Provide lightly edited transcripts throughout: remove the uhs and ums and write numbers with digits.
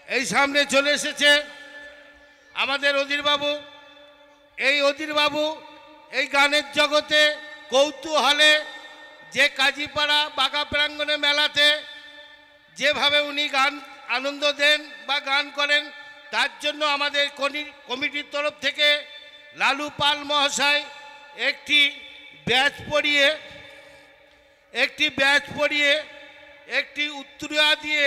এই সামনে চলে এসেছে আমাদের অধীরবাবু। এই অধীরবাবু এই গানের জগতে কৌতূহলে যে কাজীপাড়া বাগা প্রাঙ্গণে মেলাতে যেভাবে উনি গান আনন্দ দেন বা গান করেন, তার জন্য আমাদের কমিটির তরফ থেকে লালু পাল মহাশয় একটি ব্যাচ পরিয়ে একটি উত্তরিয়া দিয়ে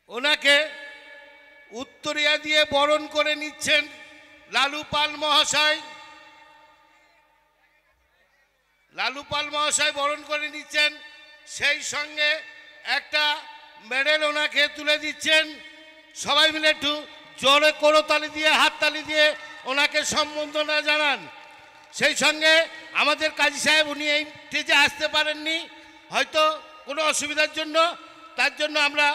ওনাকে উত্তরিয়া দিয়ে বরণ করে নিচ্ছেন লালু পাল মহাশয়। লালু পাল মহাশয় বরণ করে নিচ্ছেন, সেই সঙ্গে একটা মেডেল ওনাকে তুলে দিচ্ছেন। সবাই মিলে একটু জোরে করতালি দিয়ে হাততালি দিয়ে ওনাকে সম্বর্ধনা জানান। সেই সঙ্গে আমাদের কাজী সাহেব উনি এই স্টেজে আসতে পারেননি হয়তো কোনো অসুবিধার জন্য, তার জন্য আমরা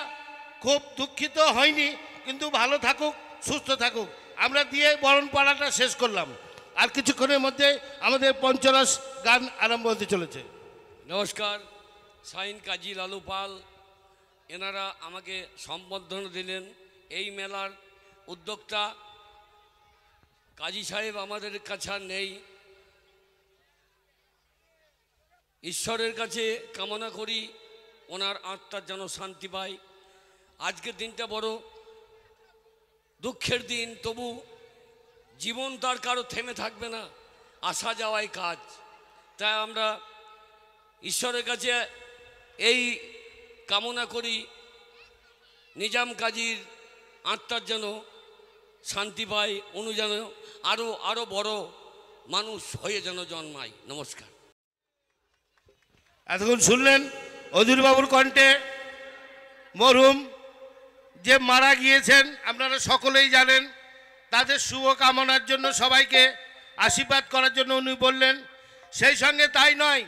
খুব দুঃখিত হইনি, কিন্তু ভালো থাকুক সুস্থ থাকুক আমরা দিয়ে বরণ পাড়াটা শেষ করলাম। আর কিছুক্ষণের মধ্যে আমাদের পঞ্চরস গান আরম্ভ হতে চলেছে। নমস্কার, সাইন কাজী লালু পাল এনারা আমাকে সম্বর্ধনা দিলেন। এই মেলার উদ্যোক্তা কাজী সাহেব আমাদের কাছে আর নেই, ঈশ্বরের কাছে কামনা করি ওনার আত্মার যেন শান্তি পায়। আজকের দিনটা বড় দুঃখের দিন, তবু জীবন তার কারো থেমে থাকবে না, আসা যাওয়াই কাজ। তাই আমরা ঈশ্বরের কাছে এই কামনা করি নিজাম কাজীর আত্মার যেন শান্তি পায়, উনি যেন আরো বড় মানুষ হয়ে যেন জন্মায়। নমস্কার। এতক্ষণ শুনলেন অধীরবাবুর কণ্ঠে মরহুম যে মারা গিয়েছেন, আপনারা সকলেই জানেন। তাদের শুভ কামনার জন্য সবাইকে আশীর্বাদ করার জন্য উনি বললেন। সেই সঙ্গে তাই নয়,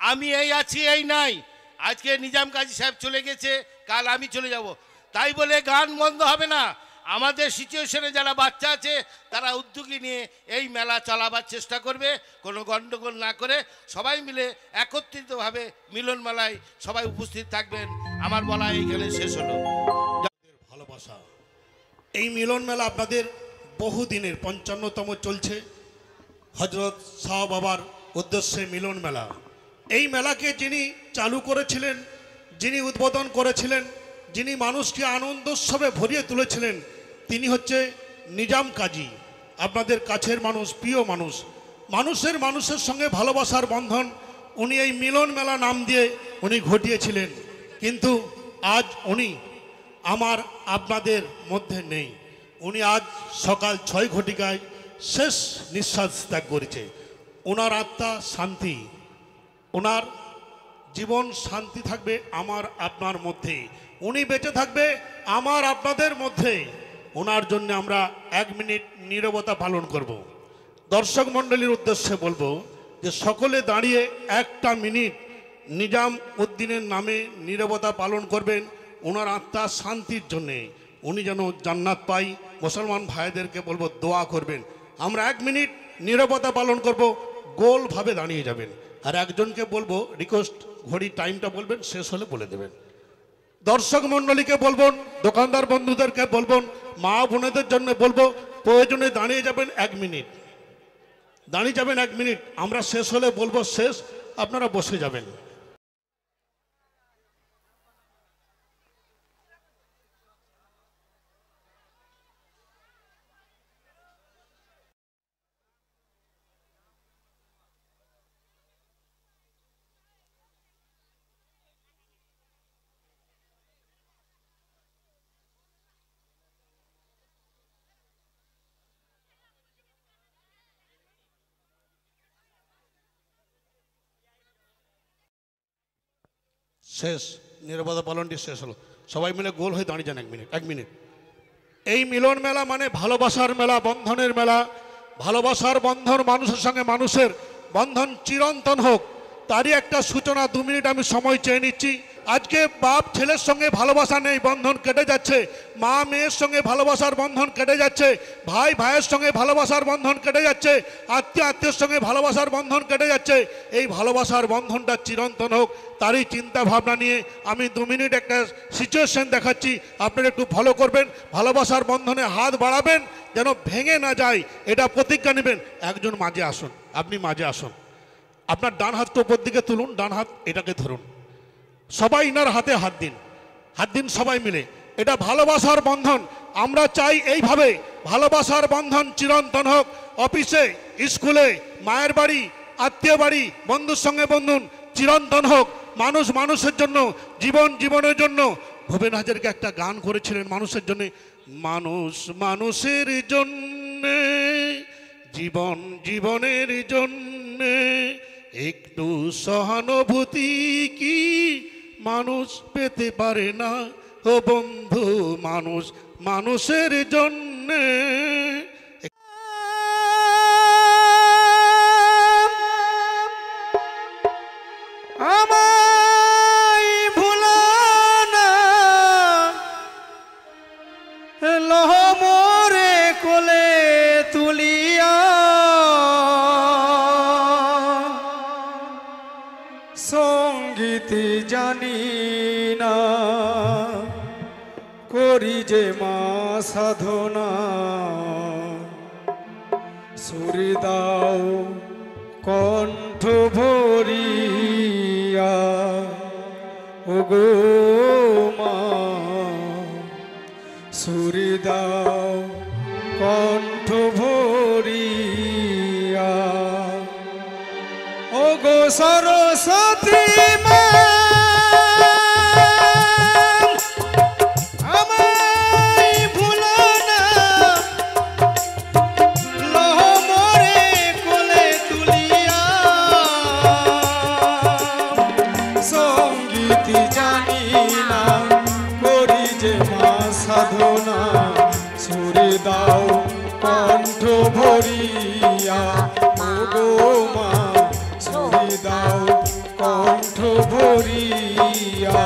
আমি এই আছি এই নাই, আজকে নিজাম কাজী সাহেব চলে গেছে, কাল আমি চলে যাব, তাই বলে গান বন্ধ হবে না। আমাদের সিচুয়েশনে যারা বাচ্চা আছে তারা উদ্যোগী নিয়ে এই মেলা চালাবার চেষ্টা করবে, কোনো গণ্ডগোল না করে সবাই মিলে একত্রিতভাবে মিলন মেলায় সবাই উপস্থিত থাকবেন। আমার বলা এইখানে শেষ হলো। ভালোবাসা এই মিলন মেলা আপনাদের বহুদিনের 55তম চলছে। হজরত শাহ বাবার উদ্দেশ্যে মিলন মেলা। এই মেলাকে যিনি চালু করেছিলেন, যিনি উদ্বোধন করেছিলেন, যিনি মানুষকে আনন্দোৎসবে ভরিয়ে তুলেছিলেন, তিনি হচ্ছে নিজাম কাজী। আপনাদের কাছের মানুষ, প্রিয় মানুষ, মানুষের সঙ্গে ভালোবাসার বন্ধন উনি এই মিলন মেলা নাম দিয়ে উনি ঘটিয়েছিলেন। কিন্তু আজ উনি আমার আপনাদের মধ্যে নেই। উনি আজ সকাল 6 ঘটিকায় শেষ নিঃশ্বাস ত্যাগ করেছে। ওনার আত্মা শান্তি, ওনার জীবন শান্তি থাকবে আমার আপনার মধ্যে, উনি বেঁচে থাকবে আমার আপনাদের মধ্যে। ওনার জন্য আমরা 1 মিনিট নীরবতা পালন করব। দর্শক মণ্ডলীর উদ্দেশ্যে বলবো যে সকলে দাঁড়িয়ে 1টা মিনিট নিজাম উদ্দিনের নামে নীরবতা পালন করবেন ওনার আত্মার শান্তির জন্যে, উনি যেন জান্নাত পাই। মুসলমান ভাইদেরকে বলবো দোয়া করবেন। আমরা 1 মিনিট নীরবতা পালন করব, গোলভাবে দাঁড়িয়ে যাবেন। আর একজনকে বলবো রিকোয়েস্ট, ঘড়ি টাইমটা বলবেন, শেষ হলে বলে দেবেন। দর্শক মণ্ডলীকে বলবেন, দোকানদার বন্ধুদেরকে বলবেন, মা বোনেদের জন্য বলবো প্রয়োজনে দাঁড়িয়ে যাবেন 1 মিনিট, দাঁড়িয়ে যাবেন 1 মিনিট। আমরা শেষ হলে বলবো শেষ, আপনারা বসে যাবেন। শেষ, নীরবতা পালনটি শেষ হলো। সবাই মিলে গোল হয়ে দাঁড়িয়ে যান 1 মিনিট। এই মিলন মেলা মানে ভালোবাসার মেলা, বন্ধনের মেলা। ভালোবাসার বন্ধন, মানুষের সঙ্গে মানুষের বন্ধন চিরন্তন হোক, তারই একটা সূচনা। 2 মিনিট আমি সময় চেয়ে নিচ্ছি। আজকে বাপ ছেলের সঙ্গে ভালোবাসা নেই, বন্ধন কেটে যাচ্ছে। মা মেয়ের সঙ্গে ভালোবাসার বন্ধন কেটে যাচ্ছে। ভাই ভাইয়ের সঙ্গে ভালোবাসার বন্ধন কেটে যাচ্ছে। আত্মীয়ের সঙ্গে ভালোবাসার বন্ধন কেটে যাচ্ছে। এই ভালোবাসার বন্ধনটা চিরন্তন হোক, তারই চিন্তা ভাবনা নিয়ে আমি 2 মিনিট একটা সিচুয়েশন দেখাচ্ছি, আপনারা একটু ফলো করবেন। ভালোবাসার বন্ধনে হাত বাড়াবেন যেন ভেঙে না যায়, এটা প্রতিজ্ঞা নেবেন। একজন মাঝে আসুন, আপনি মাঝে আসুন, আপনার ডান হাতটা উপর দিকে তুলুন, ডান হাত এটাকে ধরুন, সবাই ইনার হাতে হাত দিন সবাই মিলে। এটা ভালোবাসার বন্ধন। আমরা চাই এইভাবে ভালোবাসার বন্ধন চিরন্তন হোক। অফিসে, স্কুলে, মায়ের বাড়ি, আত্মীয় বাড়ি, বন্ধুর সঙ্গে বন্ধন চিরন্তন হোক। মানুষ মানুষের জন্য, জীবন জীবনের জন্য। ভূপেন হাজারিকা একটা গান করেছিলেন মানুষের জন্য, মানুষ মানুষের জন্যে, জীবন জীবনের জন্যে, একটু সহানুভূতি কি মানুষ পেতে পারে না? ও বন্ধু, মানুষ মানুষের জন্যে। আমায় ভুলো না, লহ মোরে কোলে তুলিয়া, সঙ্গীত জানি না, করি যে মা সাধনা, সুরে দাও কণ্ঠ ভরিয়া, ওগো মা, সুরে দাও কণ্ঠ ভরিয়া, ওগো সরস্বতী মা, আমায় ভুলো না, লহ মোরে কোলে তুলিয়া, সঙ্গীত জানি না, করি যে মা সাধনা, সুরে দাও কণ্ঠ ভরিয়া, ওগো মা, সুরে দাও কণ্ঠ ভরিয়া।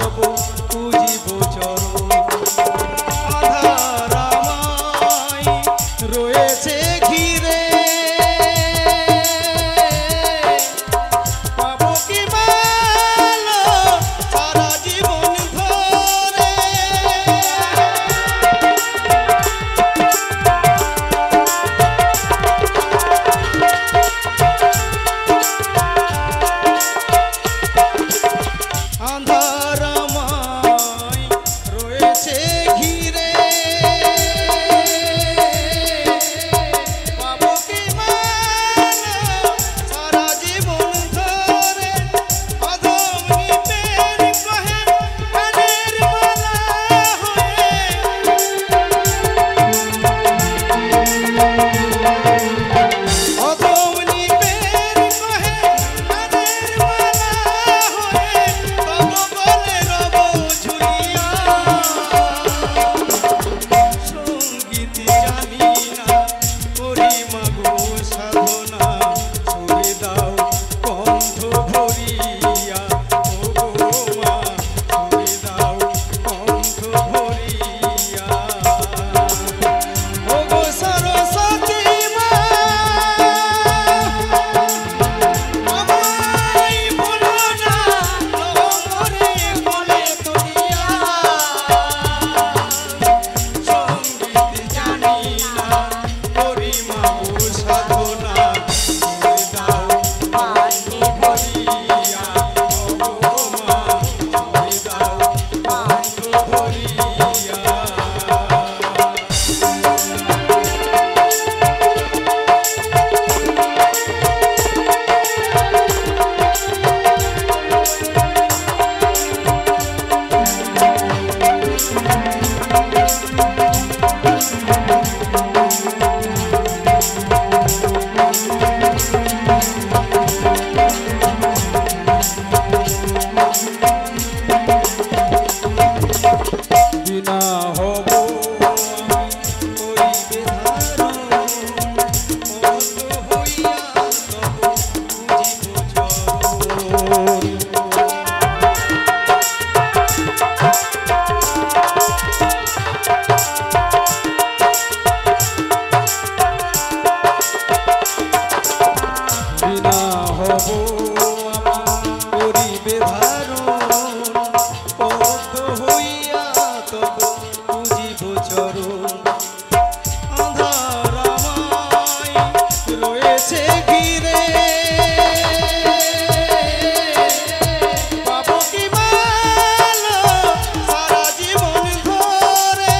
তব পুজিব চরণ আধার আমায় রয়েছে ঘিরে পাবো কি ভালো সারা জীবন ধরে আন্ধার আমায় রয়েছে ঘিরে পাবো কি মালা সারা জীবন ধরে অধম নিপের কহে কানের মালা হয়ে অধম নিপের কহে কানের মালা হয়ে তব বলে রব ঝুলিয়া সঙ্গীত জানি না করি মাগো সাধনা ছুড়ে দাও কণ্ঠ ভরিয়া ও গো মা ছুড়ে দাও কণ্ঠ ভরিয়া ও গো সরস্বতী মা আমায় ভুলো না করে বলে তুলিয়া সঙ্গীত জানি না করি মাগো সাধনা ছুড়ে দাও কণ্ঠ ভরিয়া ও গো মা ছুড়ে দাও কণ্ঠ ভরিয়া বিনা হব আমি করিবে ধারণ মত হইয়া তব বুঝিব চরণ বিনা হব আমি করিবে ধারণ পদ্ম হইয়া তব পুজিব চরণ আধার আমায় রয়েছে ঘিরে পাবো কি ভালো সারা জীবন ধরে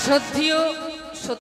শ্রদ্ধেয়